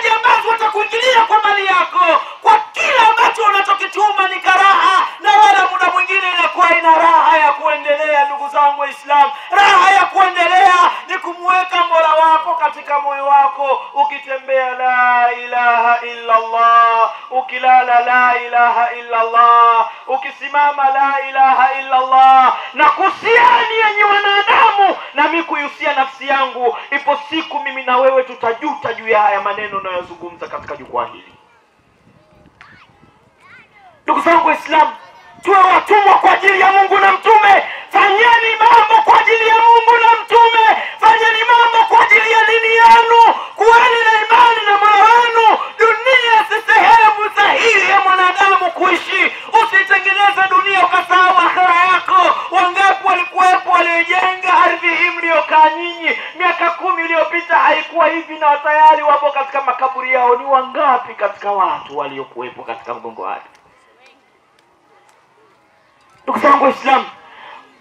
majambazi watakuingilia kwa mali yako, kwa kila ambacho unachokituma ni karaha, na wala muda mwingine inakuwa ina raha ya kuendelea. Ndugu zangu Waislamu, raha ya kuendelea ni kumweka Mola wako katika moyo wako. Ukitembea la ilaha illa Allah, ukilala la ilaha illa Allah, ukisimama la ilaha illa Allah. Na kusiani yenye wanadamu, na mimi kuihusia nafsi yangu, ipo siku mimi na wewe tutajuta juu ya haya maneno ninayozungumza katika jukwaa hili. Ndugu zangu Waislamu, tuwe watumwa kwa ajili ya Mungu na Mtume. Fanyeni mambo kwa ajili ya Mungu na Mtume. Fanyeni mambo kwa ajili ya dini yenu. Kuweni na imani na Mola wenu. Dunia si sehemu sahihi ya mwanadamu kuishi. Usitengeneze dunia ukasahau akhera yako. Wangapi walikuwepo waliojenga ardhi hii mliokaa nyinyi miaka 10 iliyopita haikuwa hivi, na tayari wapo katika makaburi yao? Ni wangapi katika watu waliokuwepo katika mgongo wake? Ndugu zangu Waislamu,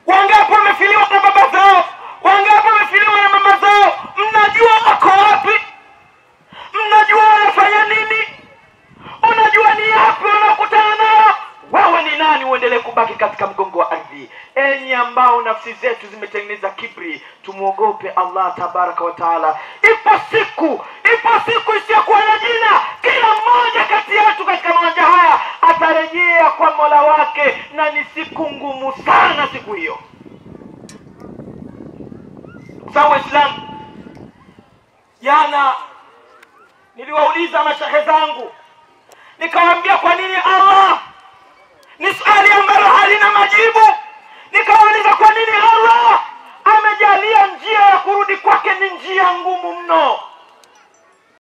wangapi wamefiliwa na baba zao? Wangapi wamefiliwa na mama zao? Mnajua wako wapi? Mnajua wanafanya nini? Unajua ni yapi wanakutana nao? Wewe ni nani uendelee kubaki katika mgongo wa ardhi? Enyi ambao nafsi zetu zimetengeneza kibri, tumuogope Allah tabaraka wa taala. Ipo siku isiyokuwa na jina. Kila mmoja kati yetu katika mawaja haya atarejea kwa Mola wake, na ni siku ngumu sana siku hiyo. Sawa Waislamu, jana niliwauliza mashehe zangu, nikawaambia kwa nini Allah, ni swali ambalo halina majibu. Nikawauliza kwa nini Allah amejalia njia ya kurudi kwake ni njia ngumu mno.